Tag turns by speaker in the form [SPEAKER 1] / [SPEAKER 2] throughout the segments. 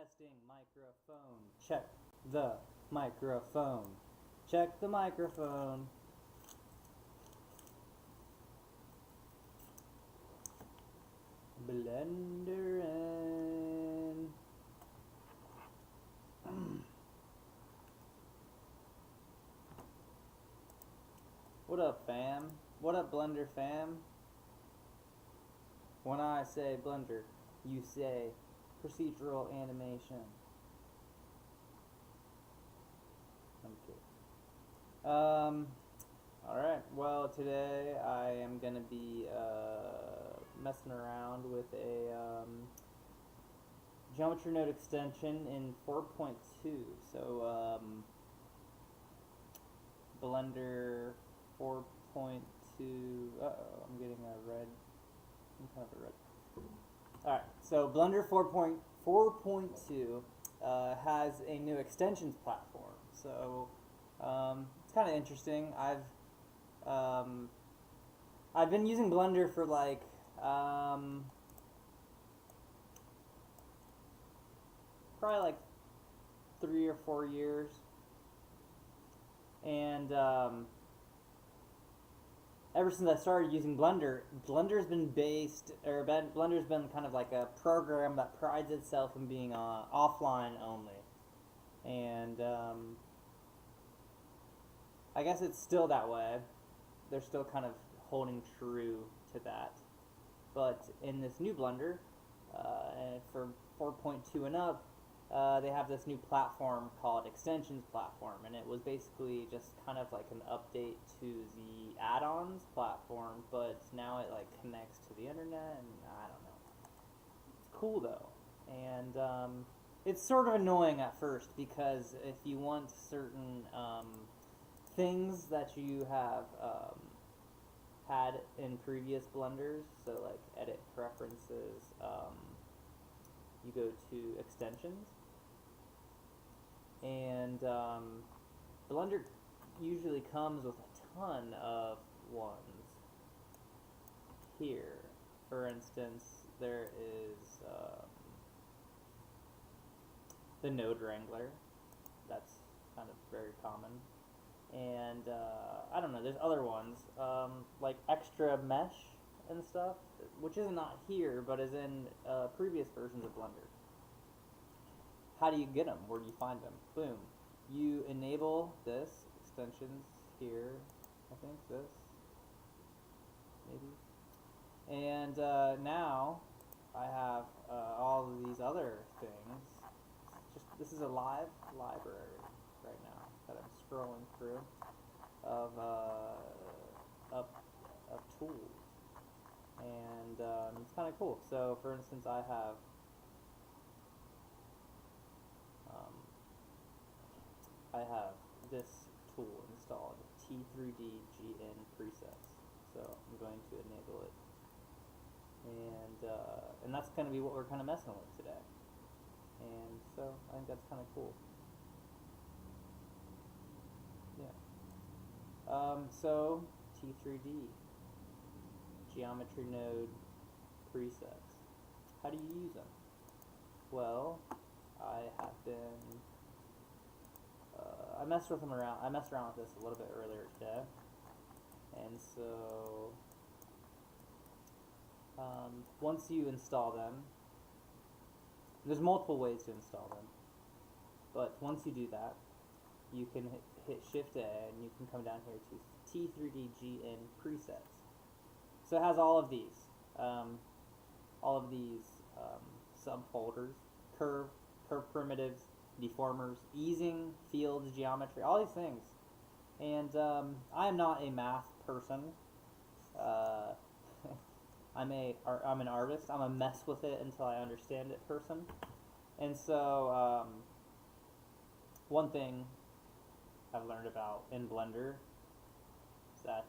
[SPEAKER 1] Testing microphone. Check the microphone. Check the microphone. Blender in. What up, fam? What up, Blender fam? When I say Blender, you say procedural animation. I'm kidding. Alright, well, today I am going to be messing around with a geometry node extension in 4.2. So, Blender 4.2. Uh-oh, I'm getting a red. I'm kind of a red. Alright, so Blender 4.2 has a new extensions platform. So, it's kind of interesting. I've been using Blender for like probably like 3 or 4 years, and ever since I started using Blender, Blender's been kind of like a program that prides itself in being offline only, and I guess it's still that way. They're still kind of holding true to that. But in this new Blender, for 4.2 and up, they have this new platform called Extensions Platform, and it was basically just kind of like an update to the add-ons platform, but now it like connects to the internet, and I don't know. It's cool though, and it's sort of annoying at first, because if you want certain things that you have had in previous Blenders, so like edit preferences, you go to extensions, and Blender usually comes with a ton of ones. Here, for instance, there is the Node Wrangler. That's kind of very common. And I don't know, there's other ones, like extra mesh and stuff, which is not here, but is in previous versions of Blender. How do you get them? Where do you find them? Boom. You enable this, extensions here, I think this, maybe. And now I have all of these other things. This is a library right now that I'm scrolling through of tools, and it's kind of cool. So, for instance, I have this tool installed, T3D GN Presets. So I'm going to enable it, and that's going to be what we're kind of messing with today. And so I think that's kind of cool. Yeah. So T3D geometry node presets. How do you use them? Well, I have been I messed around with this a little bit earlier today, and so once you install them, there's multiple ways to install them, but once you do that, you can hit Shift A, and you can come down here to T3D GN Presets. So it has all of these subfolders: curve primitives, deformers, easing, fields, geometry, all these things. And I am not a math person. I'm an artist. I'm a mess with it until I understand it person. And so one thing I've learned about in Blender is that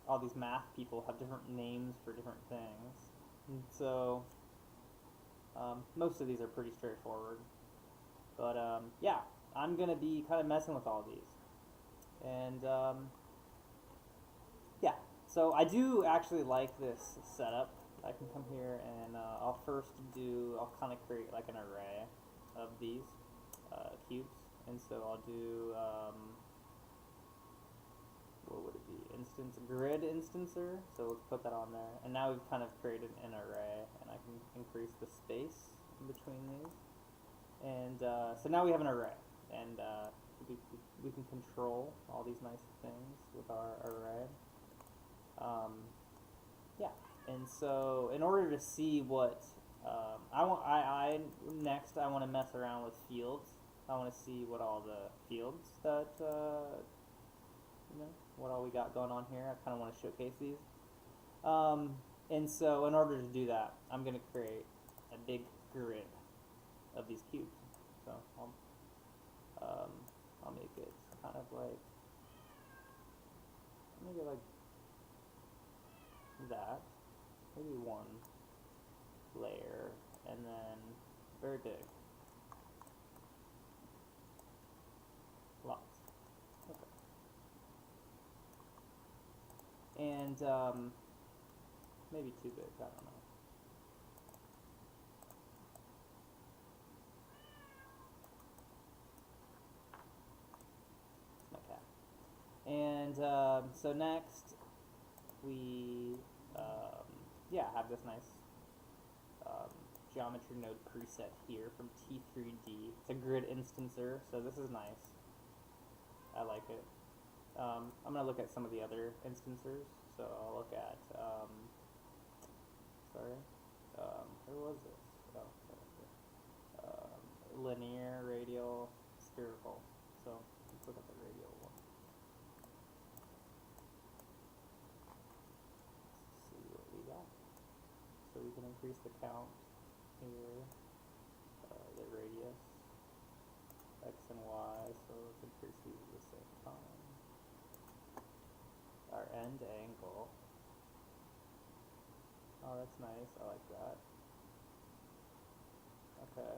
[SPEAKER 1] all these math people have different names for different things. And so most of these are pretty straightforward. But yeah, I'm going to be kind of messing with all these. And yeah, so I do actually like this setup. I can come here and I'll kind of create like an array. of these cubes, and so I'll do what would it be? Grid instancer. So let's put that on there, and now we've kind of created an array, and I can increase the space in between these, and so now we have an array, and we can control all these nice things with our array. Yeah, and so in order to see what next I want to mess around with fields. I want to see what all the fields that what all we got going on here. I kind of want to showcase these. And so in order to do that, I'm going to create a big grid of these cubes. So I'll make it kind of like, that. Maybe one layer, and then very big. Lots. Okay. And maybe too big, I don't know. It's my cat. And so next we have this nice geometry node preset here from T3D. It's a grid instancer, so this is nice. I like it. I'm going to look at some of the other instancers. So I'll look at, where was this? Oh, linear, radial, spherical. So let's look at the radial one. Let's see what we got. So we can increase the count here, the radius, x and y, so let's increase these at the same time. Our end angle. Oh, that's nice, I like that. Okay.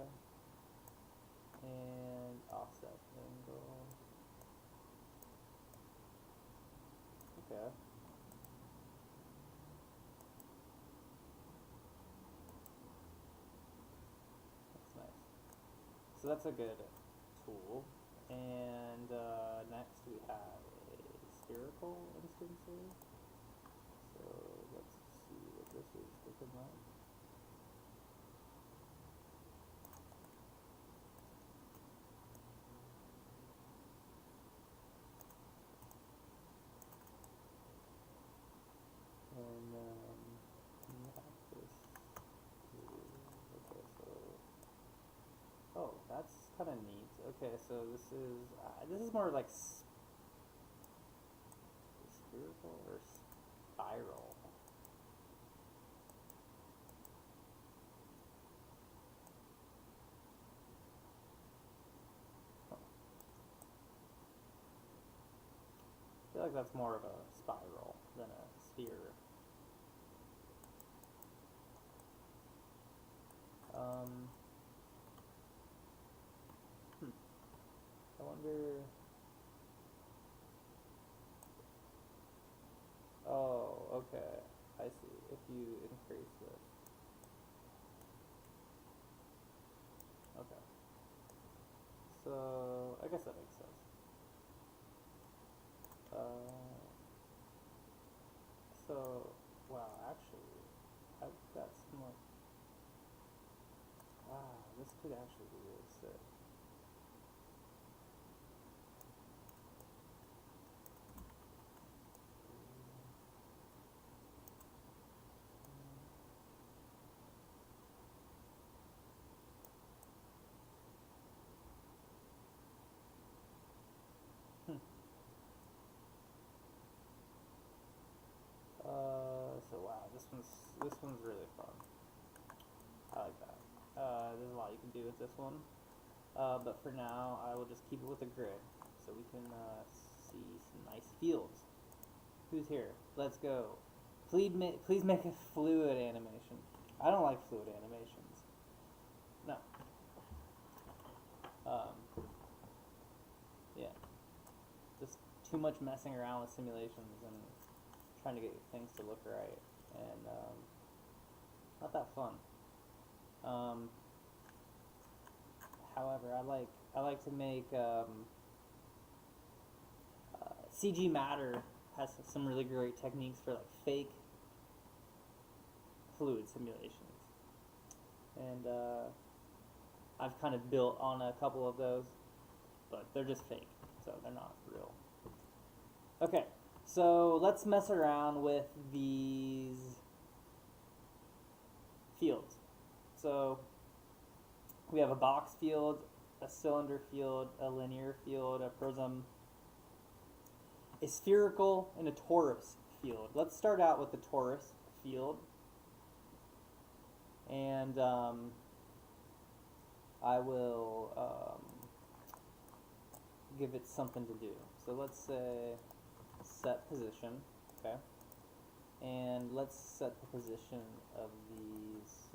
[SPEAKER 1] And offset angle. Okay. That's nice. So that's a good tool. And next we have a spherical instancer. So let's see what this is looking like. And we have this here. Okay, so oh, that's kind of neat. Okay, so this is more like spherical or spiral. I feel like that's more of a spiral than a sphere. I wonder. Oh, okay. I see. If you increase this. Okay. So, I guess that makes sense. So, wow, actually, I've got some like, wow, this could actually be really sick. So wow, this one's really fun. I like that. There's a lot you can do with this one. But for now, I will just keep it with a grid, so we can see some nice fields. Who's here? Let's go. Please make a fluid animation. I don't like fluid animations. No. Yeah. Just too much messing around with simulations and trying to get things to look right, and not that fun. whatever. I like to make CG Matter has some really great techniques for like fake fluid simulations, and I've kind of built on a couple of those, but they're just fake, so they're not real. Okay, so let's mess around with these fields. So we have a box field, a cylinder field, a linear field, a prism, a spherical, and a torus field. Let's start out with the torus field. And I will give it something to do. So let's say set position, okay? And let's set the position of these.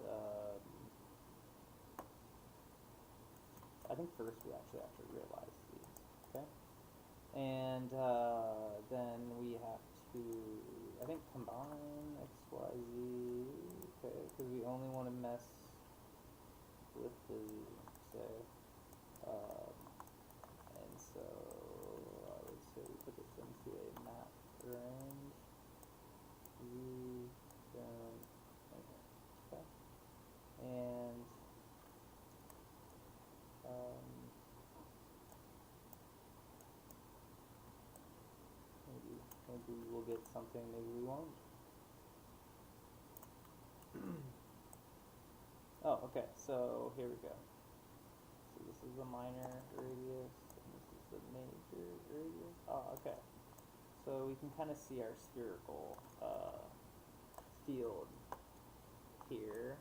[SPEAKER 1] I think first we actually have to realize these, okay? And then we have to, I think, combine X, Y, Z, okay, because we only want to mess with the, say, and so I would say we put this into a map range, Z, down, okay, and maybe we'll get something, maybe we won't. Oh, okay, so here we go. So this is the minor radius, and this is the major radius. Oh, okay. So we can kind of see our spherical field here.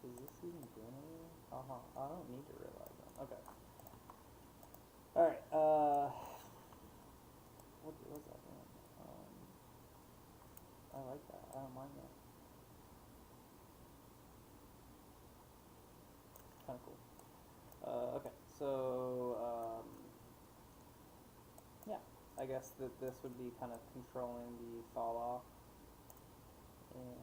[SPEAKER 1] Is this even doing anything? I don't need to realize that. Okay. Alright, what was that doing? I like that. I don't mind that. Kind of cool. Okay, so, yeah, I guess that this would be kind of controlling the fall off. And,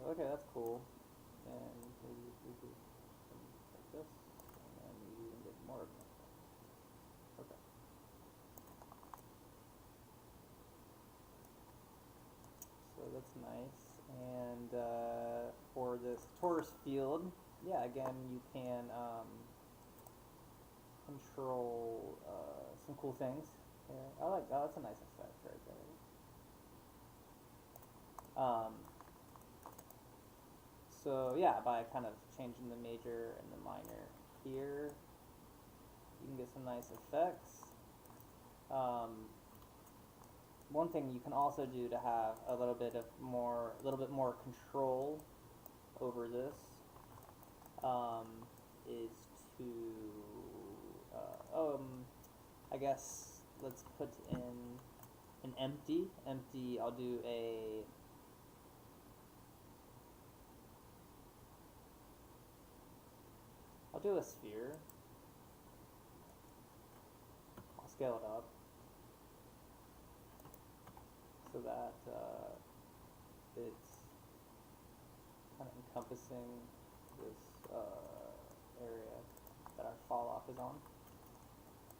[SPEAKER 1] okay, that's cool. And maybe we do something like this, and then we even get more of them. Okay. So that's nice. And for this torus field, yeah, again, you can control some cool things. Yeah, I like that. That's a nice effect right there. So yeah, by kind of changing the major and the minor here, you can get some nice effects. One thing you can also do to have a little bit more control over this is to I guess let's put in an empty. I'll do a sphere. I'll scale it up so that it's kind of encompassing this area that our fall off is on.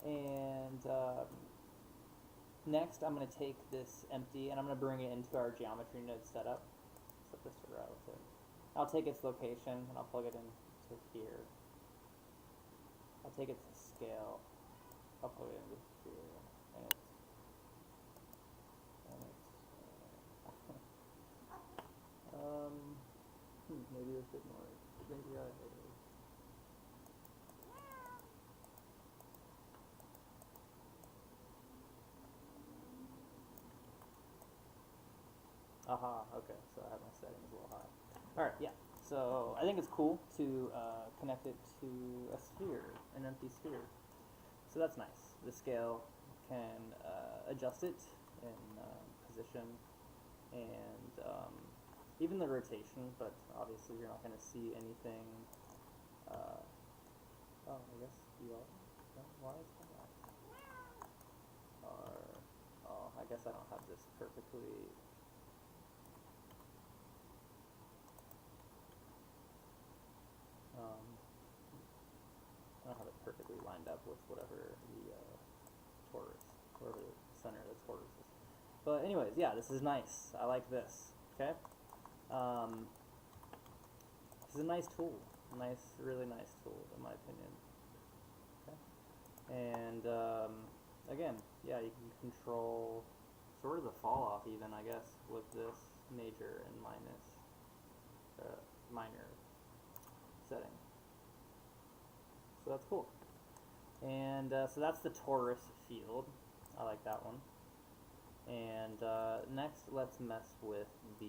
[SPEAKER 1] And next I'm going to take this empty and I'm going to bring it into our geometry node setup. Set this to relative. I'll take its location and I'll plug it into here. I'll take its scale, I'll plug it into here, and it's maybe this didn't work. Maybe I hit it. Okay, so I have my settings a little high. Alright, yeah. So I think it's cool to connect it to a sphere, an empty sphere. So that's nice. The scale can adjust it in position, and even the rotation, but obviously you're not going to see anything. Oh, I guess you are. Why is that? Or, oh, I guess I don't have this perfectly. I don't have it perfectly lined up with whatever the torus, whatever the center of the torus is. But anyways, yeah, this is nice. I like this. Okay. This is a nice tool. Nice, really nice tool, in my opinion. Okay. And again, yeah, you can control sort of the fall off even, I guess, with this major and minor setting. So that's cool. And so that's the torus field. I like that one. And next, let's mess with the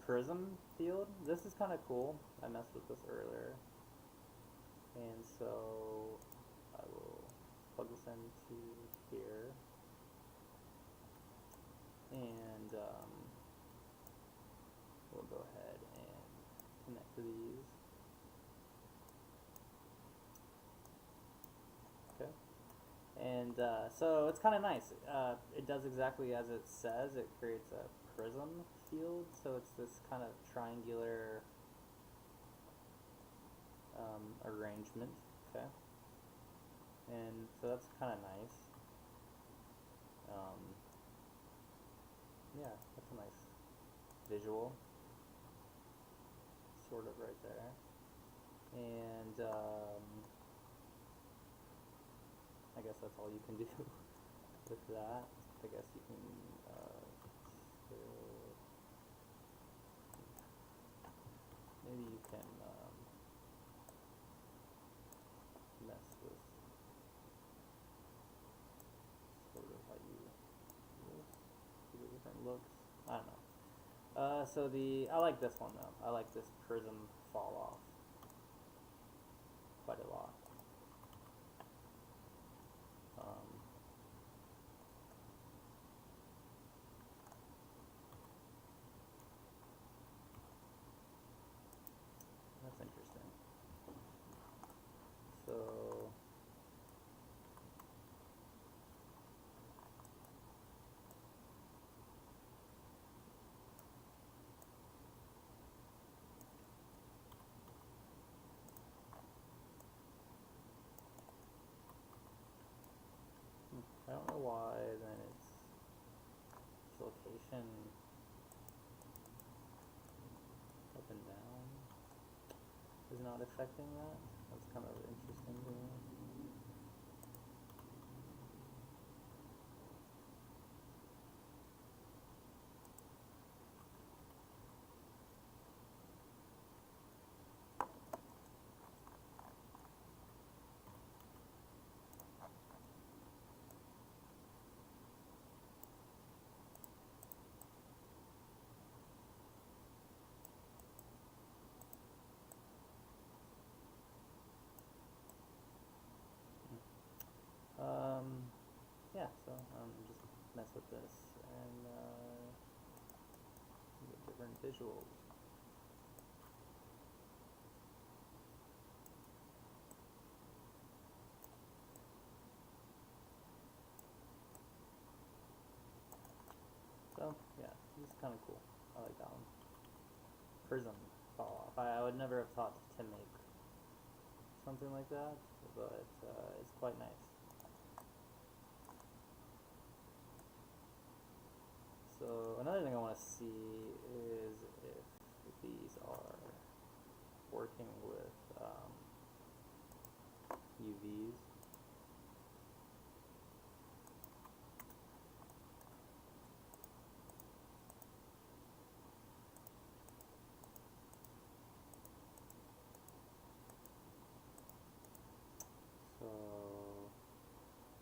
[SPEAKER 1] prism field. This is kind of cool. I messed with this earlier. And so I will plug this into here. And we'll go ahead and connect these. Okay. And so it's kind of nice. It does exactly as it says. It creates a prism field. So it's this kind of triangular arrangement. Okay. And so that's kind of nice. Yeah, that's a nice visual. Sort of right there. And I guess that's all you can do with that. I guess you can maybe you can mess with sort of how you see the different looks. I don't know. So I like this one though. I like this prism fall off quite a lot. That's interesting. So I don't know why then its location up and down is not affecting that. That's kind of interesting to me. Yeah, so just mess with this and get different visuals. So yeah, this is kind of cool. I like that one. Prism fall off. I would never have thought to make something like that, but it's quite nice. So another thing I want to see is if these are working with UVs. So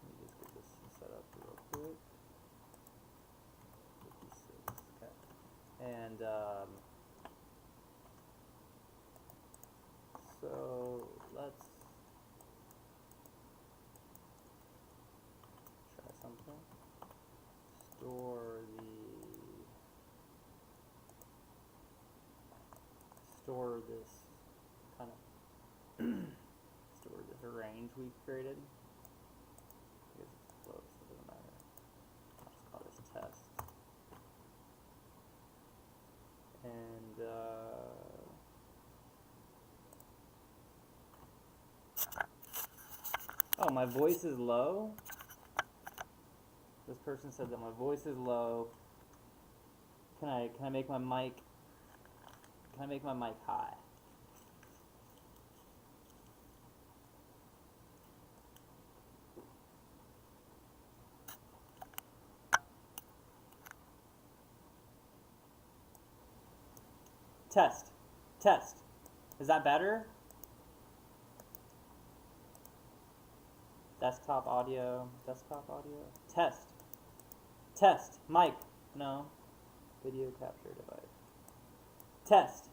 [SPEAKER 1] let me just get this set up real quick. 56, okay. And store this kind of store this range we've created. I guess it's close, it doesn't matter. I'll just call this test. And oh, my voice is low. This person said that my voice is low. Can I make my mic? Can I make my mic high? Test. Test. Is that better? Desktop audio. Desktop audio. Test. Test. Mic. No. Video capture device. Test.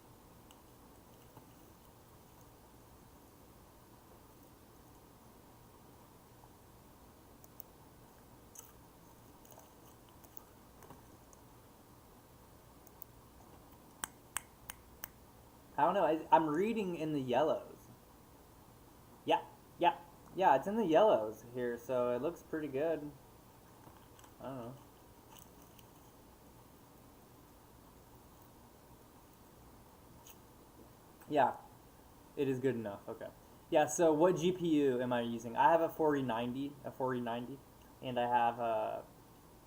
[SPEAKER 1] I don't know. I'm reading in the yellows. Yeah, it's in the yellows here, so it looks pretty good. I don't know. Yeah, it is good enough. Okay. Yeah, so what GPU am I using? I have a 4090, and I have a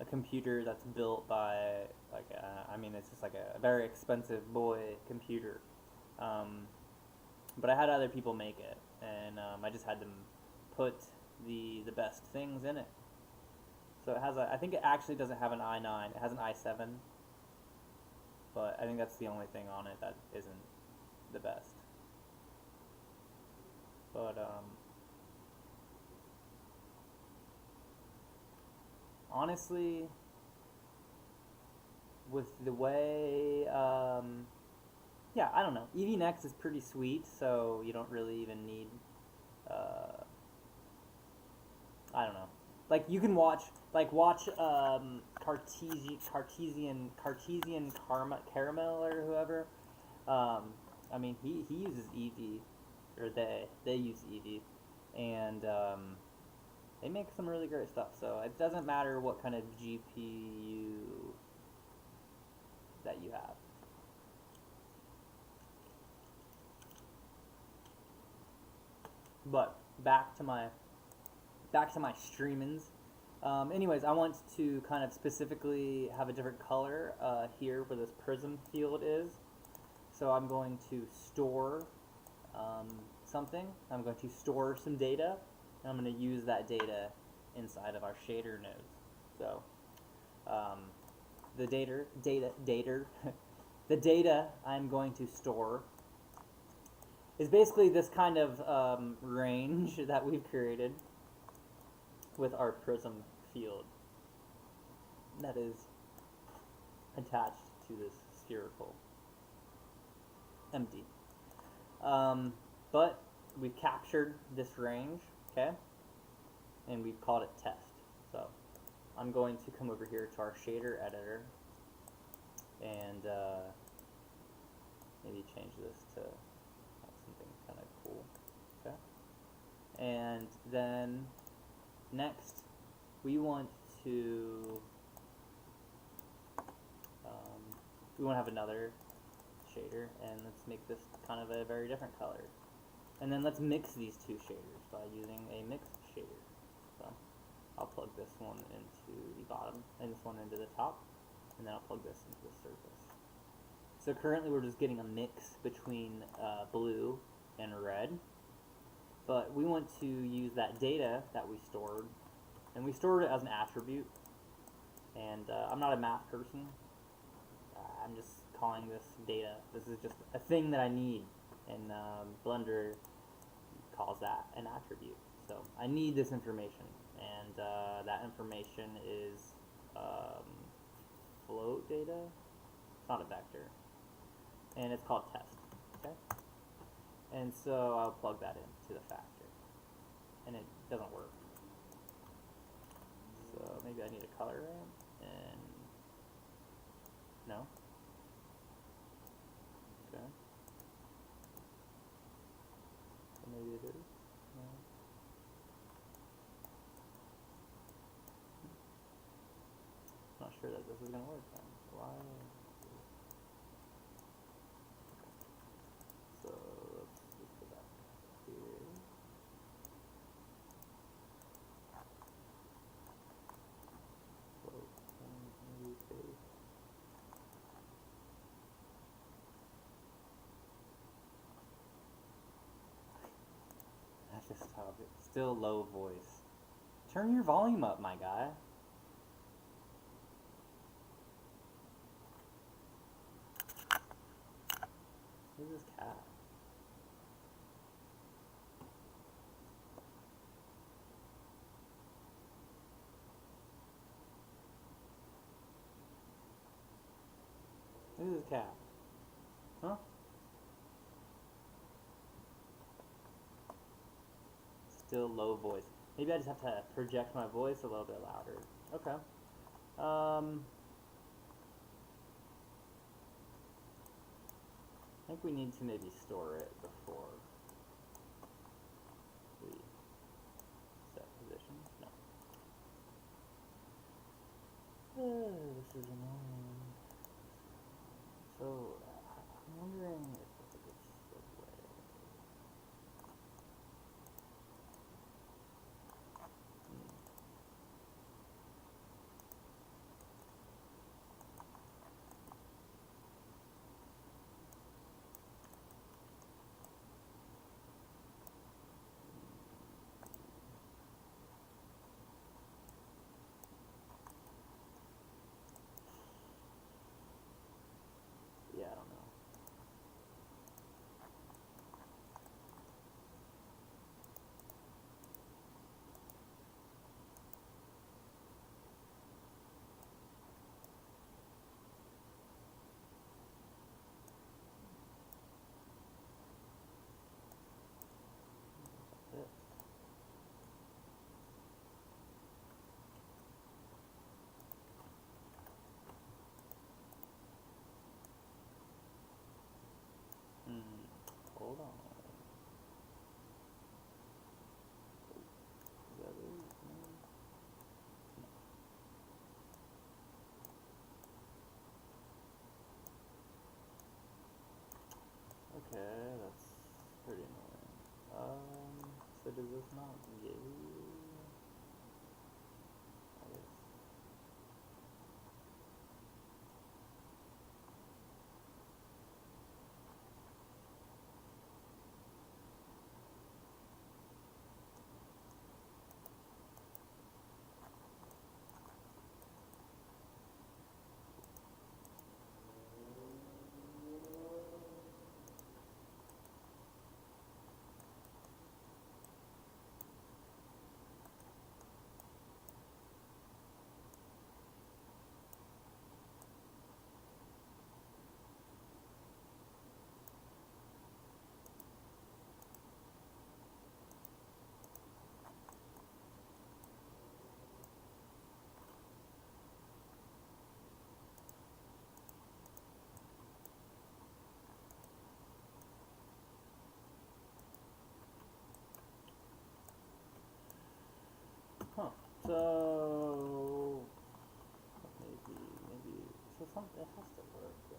[SPEAKER 1] computer that's built by, like, I mean, it's just like a very expensive boy computer. But I had other people make it, and I just had them put the best things in it. So it has I think it actually doesn't have an i9, it has an i7, but I think that's the only thing on it that isn't the best. But honestly, with the way yeah, I don't know, EV Next is pretty sweet, so you don't really even need I don't know. Like, you can watch Cartesian Caramel or whoever. I mean, he uses Eevee, or they use Eevee, and they make some really great stuff. So it doesn't matter what kind of GPU that you have. But back to my streamings. Anyways, I want to kind of specifically have a different color here where this prism field is. So I'm going to store something. I'm going to store some data, and I'm going to use that data inside of our shader nodes. So the data the data I'm going to store is basically this kind of range that we've created with our prism field that is attached to this spherical empty. But we've captured this range, okay, and we've called it test. So I'm going to come over here to our shader editor and maybe change this to something kind of cool, okay, and then next, we want to have another shader, and let's make this kind of a very different color. And then let's mix these two shaders by using a mix shader. So I'll plug this one into the bottom, and this one into the top, and then I'll plug this into the surface. So currently we're just getting a mix between blue and red. But we want to use that data that we stored, and we stored it as an attribute. And I'm not a math person. I'm just calling this data. This is just a thing that I need, and Blender calls that an attribute. So I need this information, and that information is float data. It's not a vector, and it's called test. Okay. And so I'll plug that into the factor, and it doesn't work. So maybe I need a color ramp, and no. Okay. this is gonna work then. Why? So let's go back here. Float and new face. That's just topic. Still low voice. Turn your volume up, my guy. Who's this cat? Who's this cat? Huh? Still low voice. Maybe I just have to project my voice a little bit louder. Okay. I think we need to maybe store it before we set positions. No. This is annoying. So, I'm wondering if it's a way. Yeah, I don't know. This. Hold on. Is that it? No. Okay, that's pretty annoying. So does this not yay? I guess. Huh. So maybe so something it has to work. The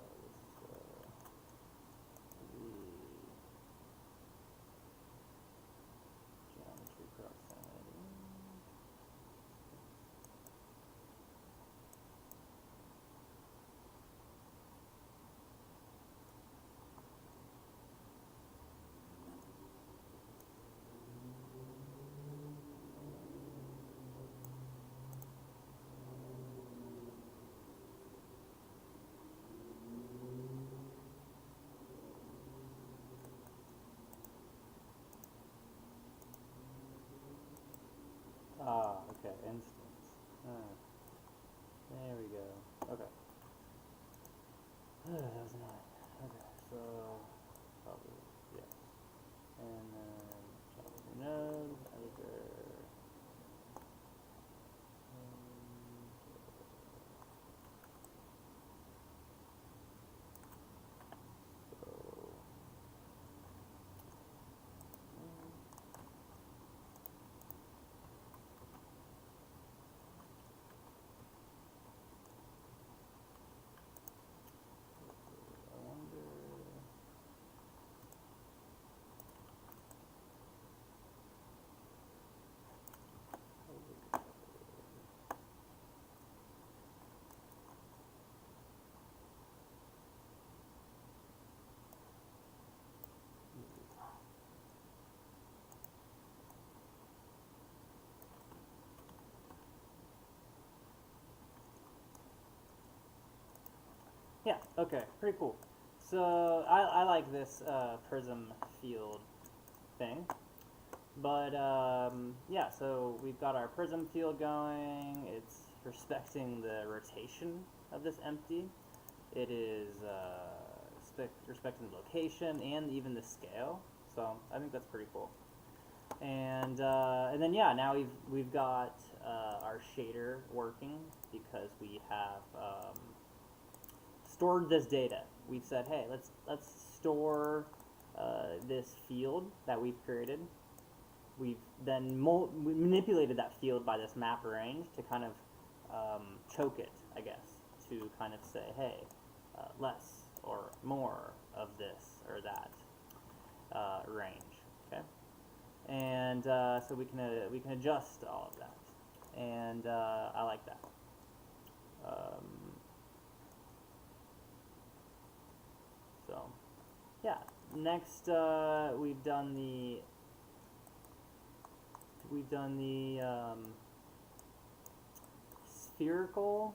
[SPEAKER 1] geometry proximity. Ah, okay, instance. There we go. Okay. That was annoying. Okay, so probably yes. And then Java node, editor. Okay, pretty cool. So I like this prism field thing. But yeah, so we've got our prism field going. It's respecting the rotation of this empty. It is respecting the location and even the scale. So I think that's pretty cool. And then yeah, now we've got our shader working because we have stored this data. We've said, hey, let's store this field that we've created. We've then we manipulated that field by this map range to kind of choke it, I guess, to kind of say, hey, less or more of this or that range, okay? And so we can adjust all of that, and I like that. So yeah, next we've done the spherical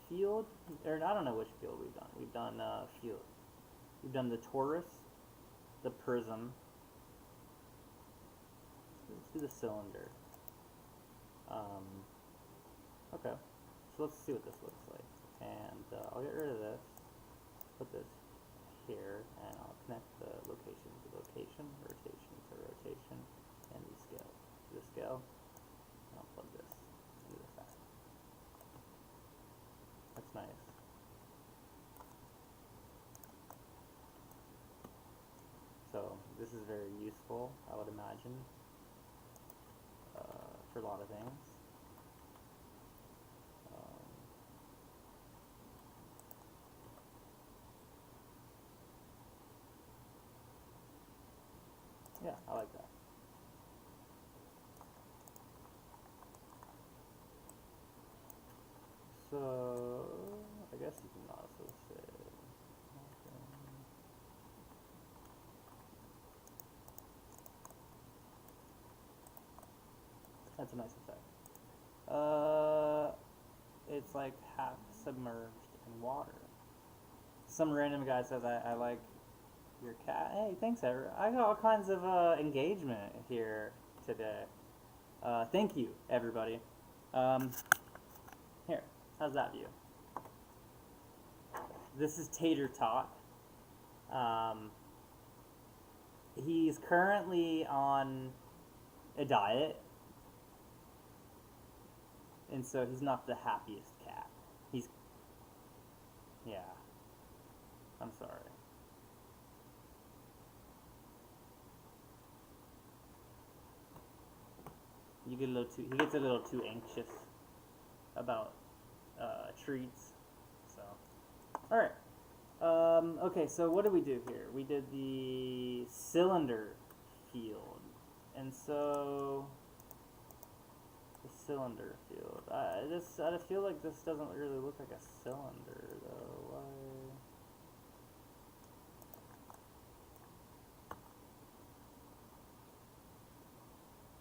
[SPEAKER 1] field, or I don't know which field we've done. We've done field. We've done the torus, the prism. Let's do the cylinder. Okay, so let's see what this looks like. And I'll get rid of this. Put this here, and I'll connect the location to location, rotation to rotation, and the scale to the scale. And I'll plug this into the fact. That's nice. So this is very useful, I would imagine, for a lot of things. Yeah, I like that. So I guess you can also say that's a nice effect. It's like half submerged in water. Some random guy says I like your cat. Hey, thanks, Ever. I got all kinds of engagement here today. Thank you, everybody. Here, how's that view? This is Tater Talk. He's currently on a diet, and so he's not the happiest cat. Yeah, I'm sorry. He gets a little too anxious about treats. So, all right. Okay, so what did we do here? We did the cylinder field, and so the cylinder field. I feel like this doesn't really look like a cylinder though. Why?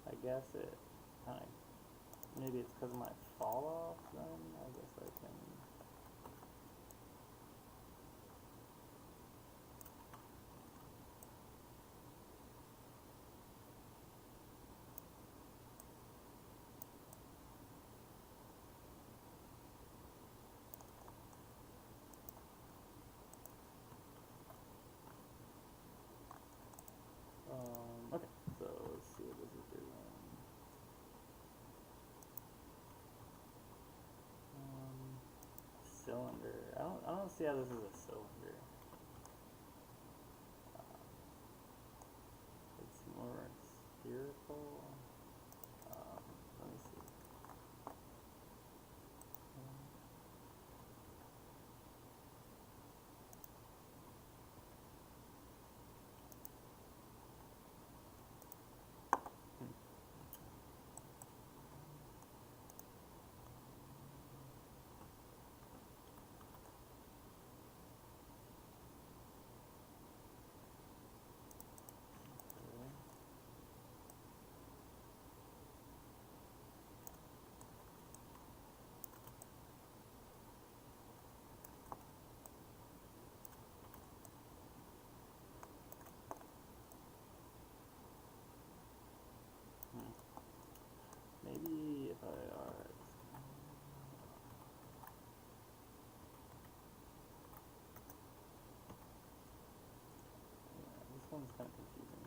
[SPEAKER 1] I guess it kind of, maybe it's because of my fall off then. I guess I can. Okay, so let's see what this is doing. Cylinder. I don't see how this is a cylinder. It's more spherical. Let me see. maybe if I are. Yeah, this one's kind of confusing.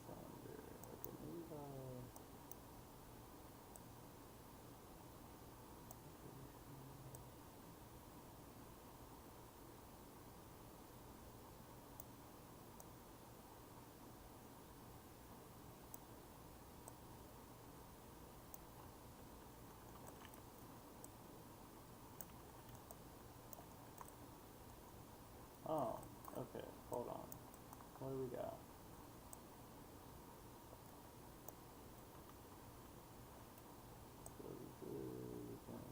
[SPEAKER 1] Cylinder. Okay, maybe if I. Oh, okay, hold on. What do we got? So this is something.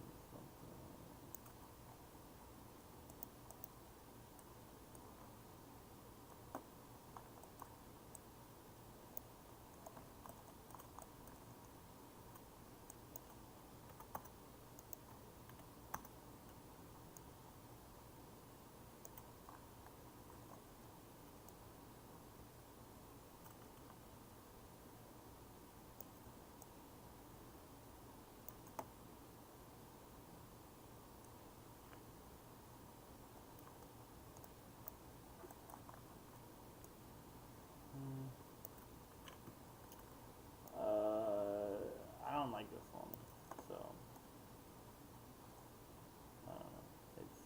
[SPEAKER 1] I don't like this one, so I don't know. It's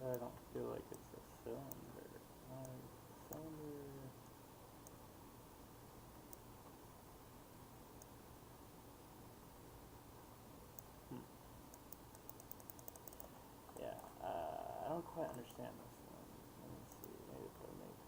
[SPEAKER 1] I don't feel like it's a cylinder. Cylinder. Yeah, I don't quite understand this one. Let me see. Maybe if I make.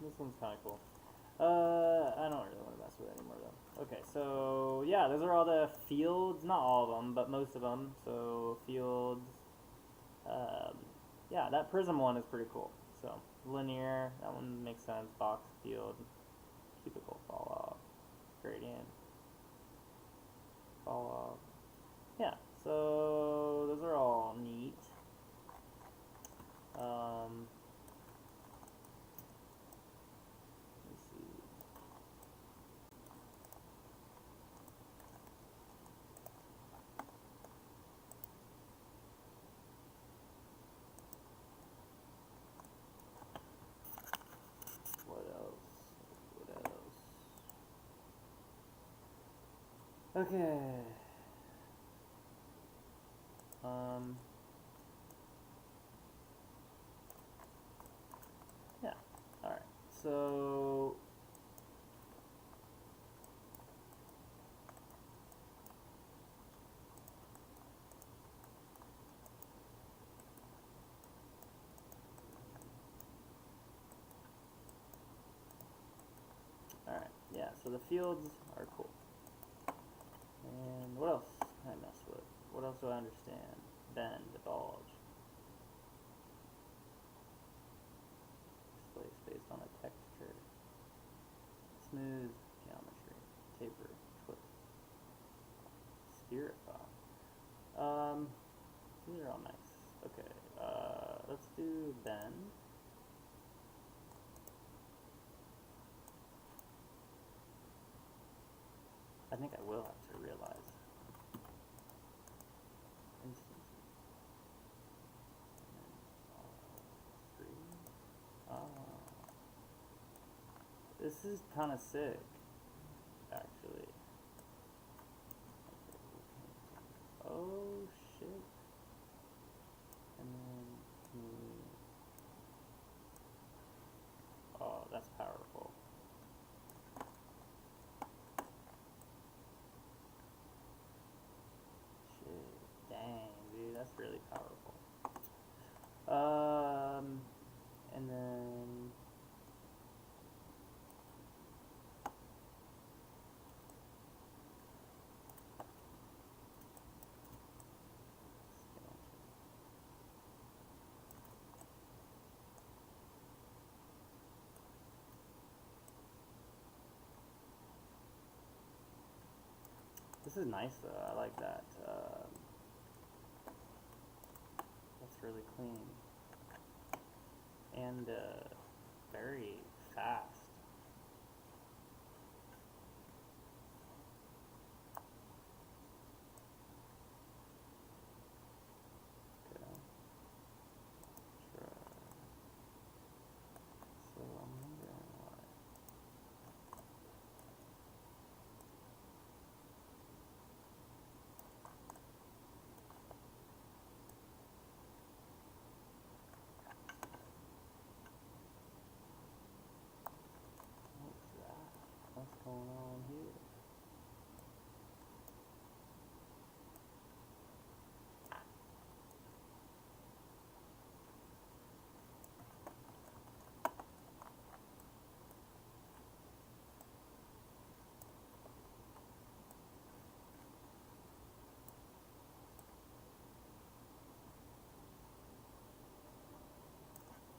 [SPEAKER 1] This one's kind of cool. I don't really want to mess with it anymore though. Okay, so yeah, those are all the fields, not all of them, but most of them. So fields, yeah, that prism one is pretty cool. So linear, that one makes sense. Box, field, cubicle, fall off, gradient, fall off. Yeah, so those are all neat. Okay. Yeah. All right. So all right. Yeah. So the fields are cool. And what else can I mess with? What else do I understand? Bend, bulge. Display based on a texture. Smooth geometry. Taper. Twist. Spherify. These are all nice. Okay. Let's do bend. I think I will have to realize. Instances. And then, 3. This is kind of sick, actually. Okay, oh shit. And then, oh, that's powerful. really powerful. And then this is nice though. I like that. That's really clean and very fast. Okay. Try. So I'm wondering why. What's that? What's going on here?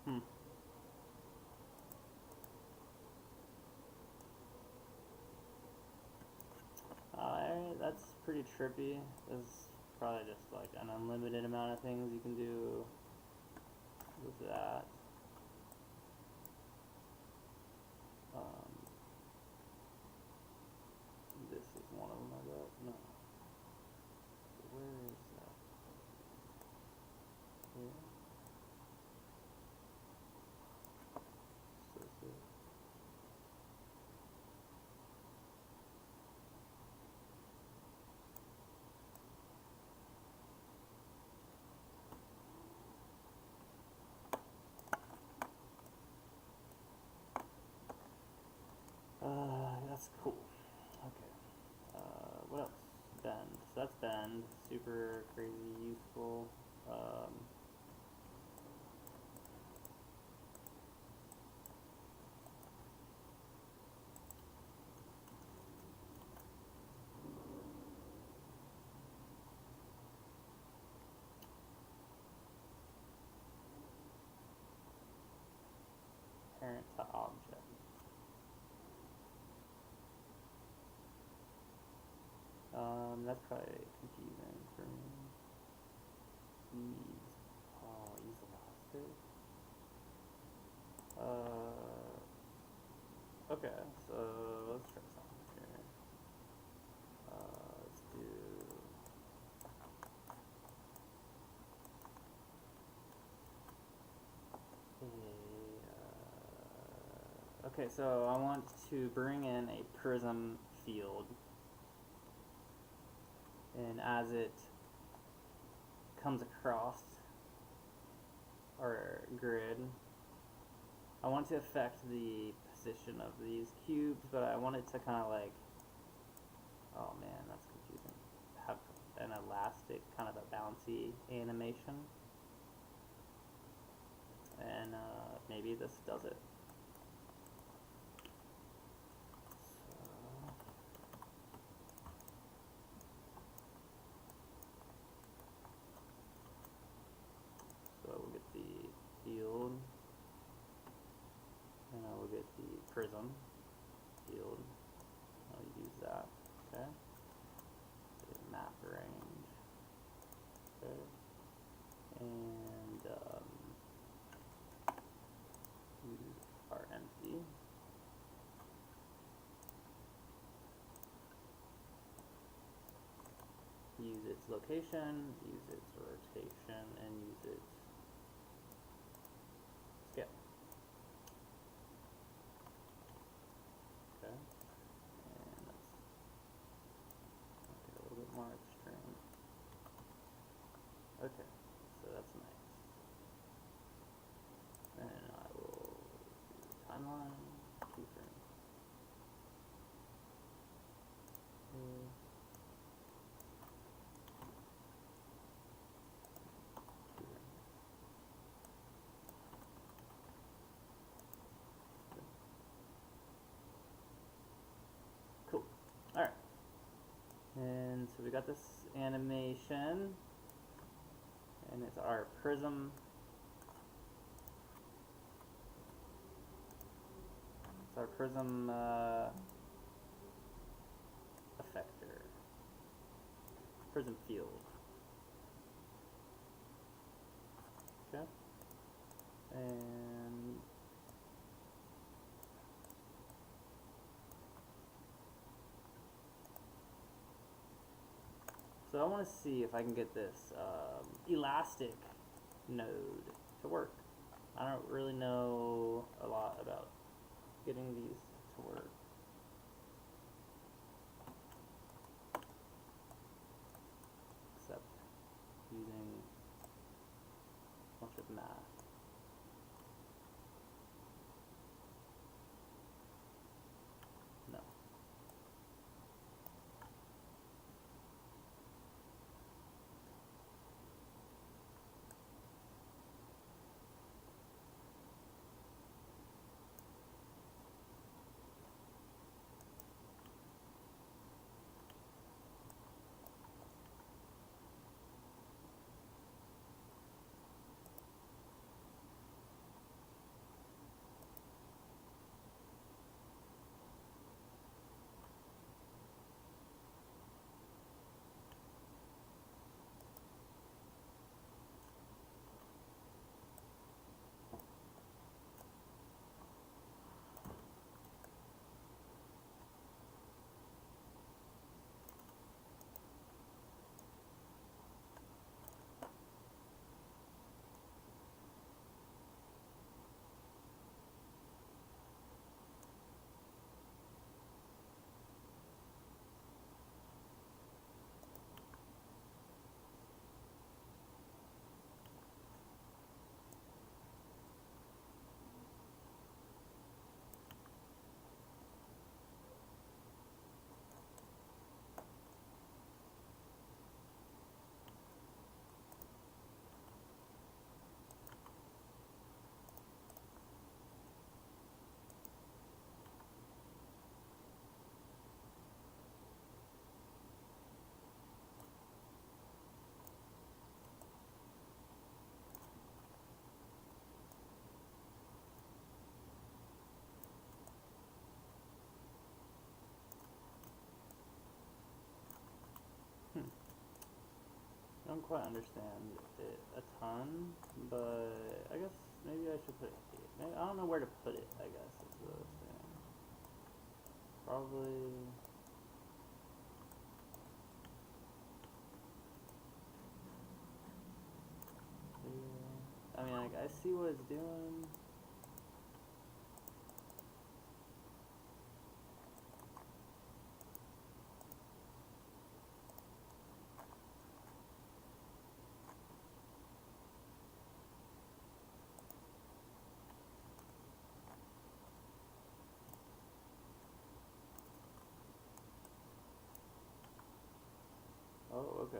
[SPEAKER 1] Hmm. Alright, that's pretty trippy. There's probably just like an unlimited amount of things you can do with that. This is one of them, I bet. No. Where is that? Here? So this is. That's cool. Okay. What else? Bend. So that's bend. Super crazy useful. Parent to object. That's probably confusing for me. Ease. Oh, ease elastic. Okay, so let's try something here. Let's do. Okay, so I want to bring in a prism field, and as it comes across our grid, I want to affect the position of these cubes, but I want it to kind of like, oh man, that's confusing, have an elastic, kind of a bouncy animation, and maybe this does it. So we'll get the field, and I will get the prism field. I'll use that. Okay. The map range. Okay. And use our empty. Use its location, use its rotation, and use its scale. Okay. And let's make it a little bit more extreme. Okay, so that's nice. And I will do timeline, keyframe. And so we got this animation, and it's our prism. It's our prism effector, prism field. Okay, and so I want to see if I can get this elastic node to work. I don't really know a lot about getting these to work. Except using a bunch of math. No. I don't quite understand it a ton, but I guess maybe I should put it here. Maybe, I don't know where to put it, I guess, is the thing. Probably... here. I mean, I see what it's doing. Oh, okay.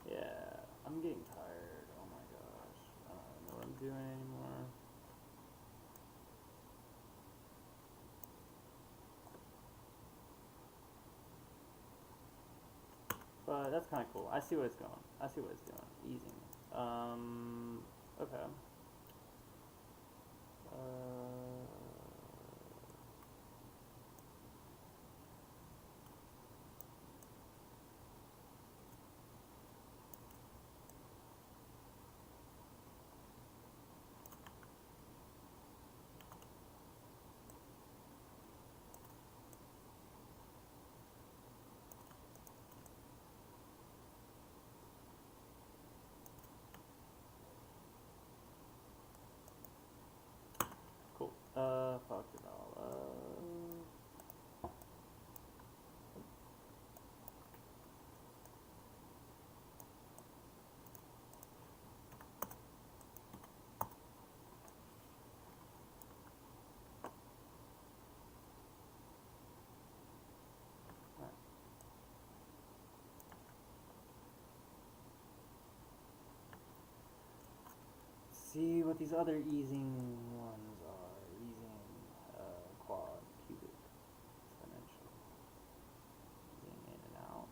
[SPEAKER 1] Yeah, I'm getting tired. Oh my gosh. I don't know what I'm doing anymore. But that's kind of cool. I see what it's going. I see what it's doing. Easing. Okay. Cool. Fucked it all up. See what these other easing ones are. Easing quad, cubic, exponential. Easing in and out.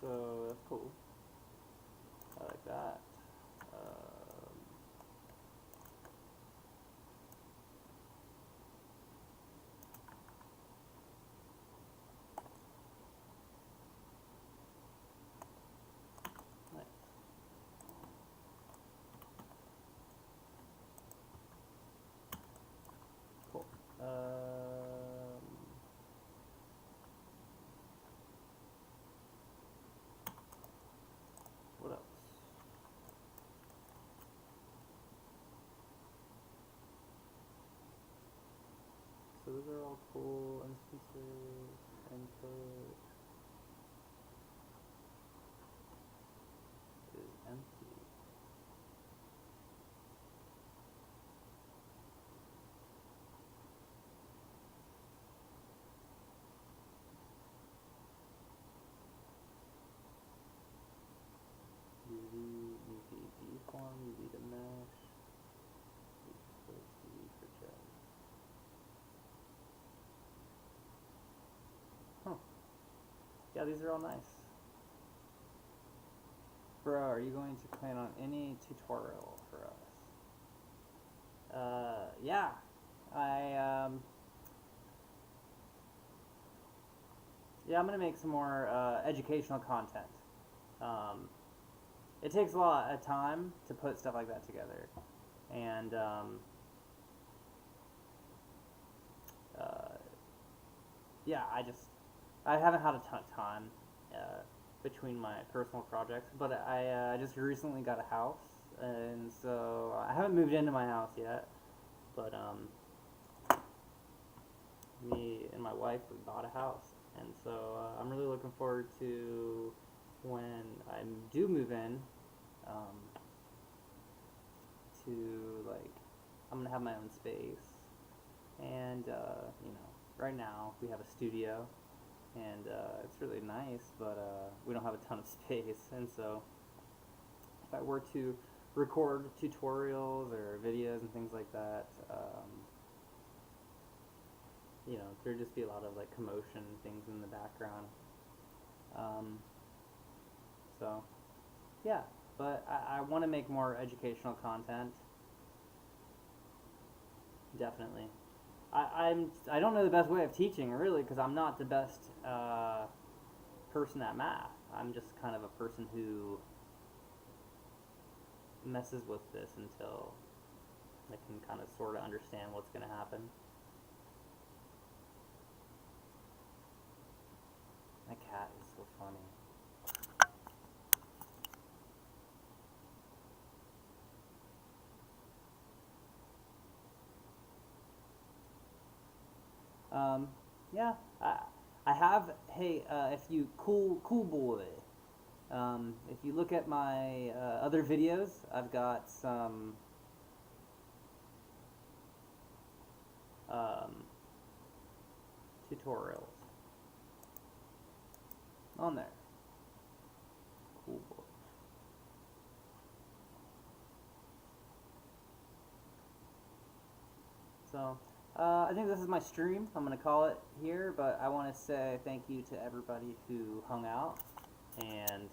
[SPEAKER 1] So that's cool. I like that. Nice. Cool. What else? So those are all cool. Instances, input is empty. UV deform, UV to mesh, UV project. Huh. Yeah, these are all nice. Bro, are you going to plan on any tutorial for us? Yeah. Yeah, I'm gonna make some more educational content. It takes a lot of time to put stuff like that together, and yeah, I haven't had a ton of time between my personal projects, but I just recently got a house, and so I haven't moved into my house yet, but me and my wife, we bought a house, and so I'm really looking forward to when I do move in, to like, I'm gonna have my own space, and you know, right now we have a studio, and it's really nice, but we don't have a ton of space, and so if I were to record tutorials or videos and things like that, you know, there'd just be a lot of like commotion and things in the background. So yeah, but I want to make more educational content. Definitely. I don't know the best way of teaching really, because I'm not the best person at math. I'm just kind of a person who messes with this until I can kind of sort of understand what's going to happen. My cat is so funny. Yeah, I have. Hey, if you cool boy, if you look at my other videos, I've got some tutorials on there. Cool boy. So, I think this is my stream. I'm going to call it here, but I want to say thank you to everybody who hung out. And,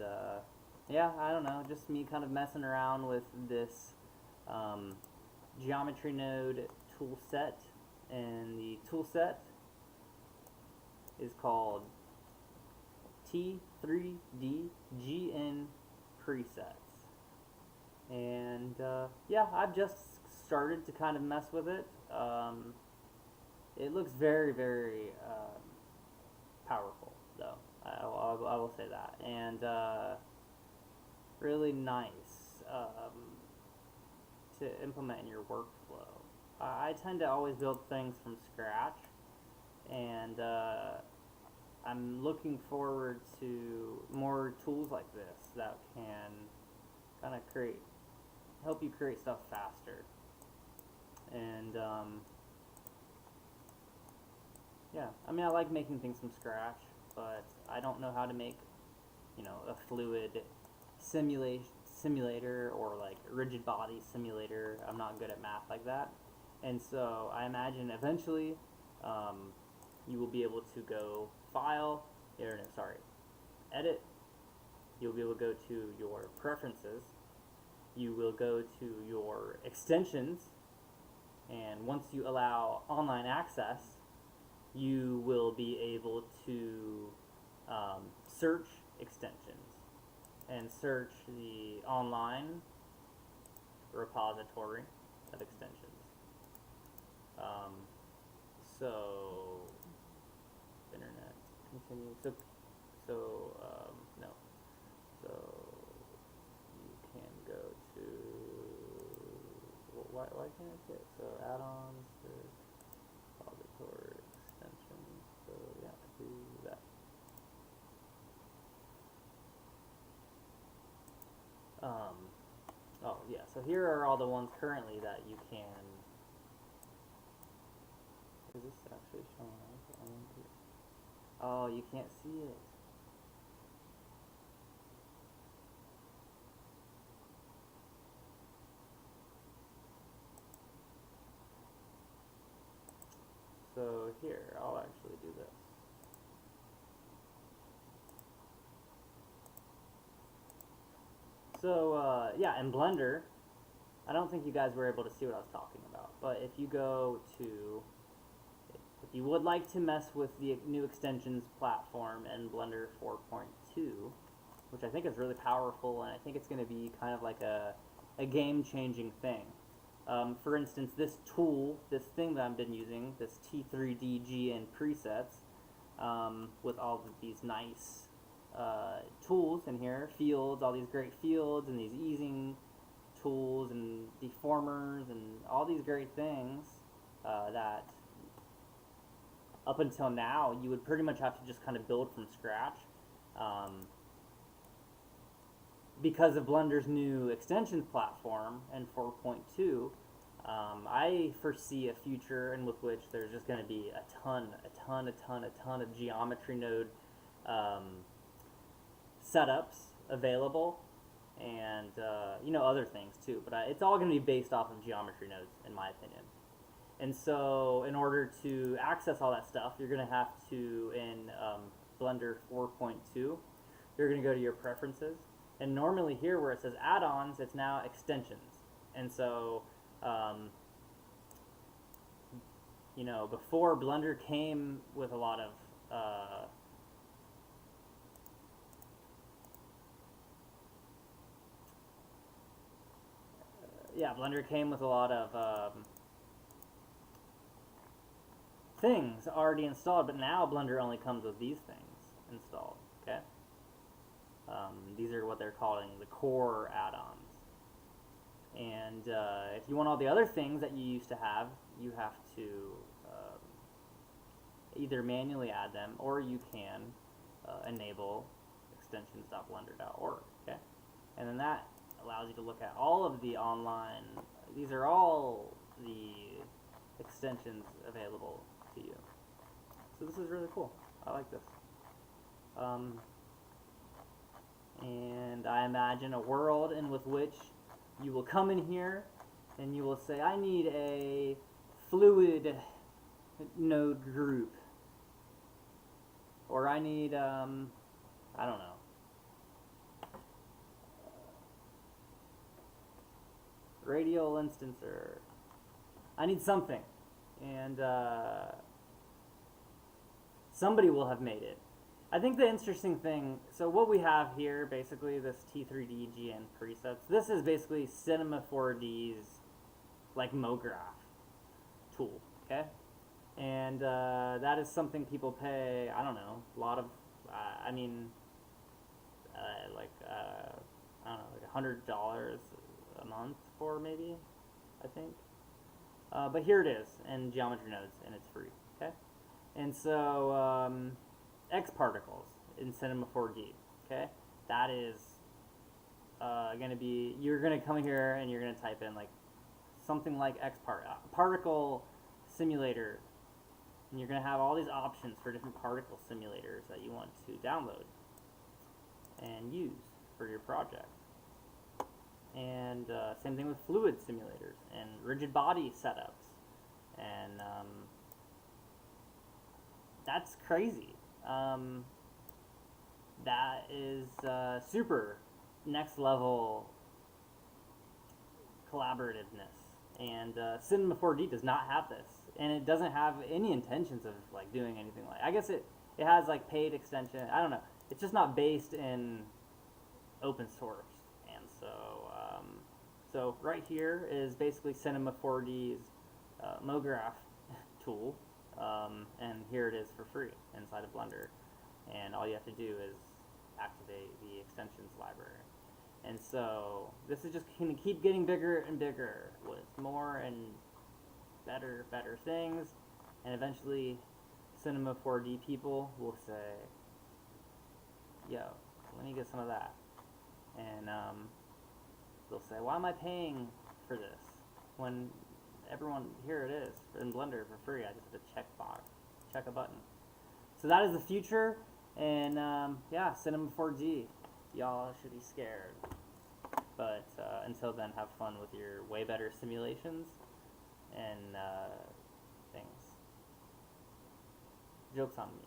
[SPEAKER 1] yeah, I don't know, just me kind of messing around with this geometry node tool set. And the tool set is called T3D GN Presets. And, yeah, I've just started to kind of mess with it. It looks very, very powerful, though. I will say that. And really nice to implement in your workflow. I tend to always build things from scratch, and I'm looking forward to more tools like this that can kind of help you create stuff faster. And yeah, I mean, I like making things from scratch, but I don't know how to make, you know, a fluid simulator or like rigid body simulator. I'm not good at math like that, and so I imagine eventually you will be able to go file, edit. You'll be able to go to your preferences. You will go to your extensions. And once you allow online access, you will be able to search extensions and search the online repository of extensions. So, internet continue. No. So you can go to. Why can't I see it? So add-ons, repository extensions. So yeah, do that. Oh yeah. So here are all the ones currently that you can. Is this actually showing up? Oh, you can't see it. So here, I'll actually do this. So yeah, in Blender, I don't think you guys were able to see what I was talking about, but if you go to, if you would like to mess with the new extensions platform in Blender 4.2, which I think is really powerful, and I think it's going to be kind of like a game-changing thing. For instance, this tool, this thing that I've been using, this T3D GN Presets, with all of these nice tools in here, fields, all these great fields, and these easing tools, and deformers, and all these great things that up until now you would pretty much have to just kind of build from scratch. Because of Blender's new extensions platform in 4.2, I foresee a future in with which there's just going to be a ton of geometry node setups available, and you know, other things too. But it's all going to be based off of geometry nodes, in my opinion. And so, in order to access all that stuff, you're going to have to, in Blender 4.2, you're going to go to your preferences. And normally here where it says add-ons, it's now extensions. And so, you know, before Blender came with a lot of, Blender came with a lot of things already installed, but now Blender only comes with these things installed, okay? These are what they're calling the core add-ons. And if you want all the other things that you used to have, you have to either manually add them, or you can enable extensions.blender.org, okay? And then that allows you to look at all of the online, these are all the extensions available to you. So this is really cool. I like this. And I imagine a world in with which you will come in here and you will say, I need a fluid node group, or I need I don't know, radial instancer. I need something, and somebody will have made it. I think the interesting thing, so what we have here, basically this T3D GN Presets, this is basically Cinema 4D's like MoGraph tool, okay? And that is something people pay, I don't know, a lot of, I mean, like, I don't know, like $100 a month for maybe, I think. But here it is in geometry nodes, and it's free, okay? And so, X particles in Cinema 4D, okay? That is going to be, you're going to come here and you're going to type in like something like particle simulator, and you're going to have all these options for different particle simulators that you want to download and use for your project. And same thing with fluid simulators and rigid body setups, and that's crazy. That is super next level collaborativeness, and Cinema 4D does not have this, and it doesn't have any intentions of like doing anything like. I guess it has like paid extension. I don't know. It's just not based in open source, and so so right here is basically Cinema 4D's MoGraph tool. And here it is for free inside of Blender, and all you have to do is activate the extensions library. And so this is just going to keep getting bigger and bigger with more and better things, and eventually Cinema 4D people will say, yo, let me get some of that. And they'll say, why am I paying for this when everyone, here it is in Blender for free. I just have to check a button. So that is the future, and yeah, Cinema 4D. Y'all should be scared. But until then, have fun with your way better simulations and things. Joke's on me.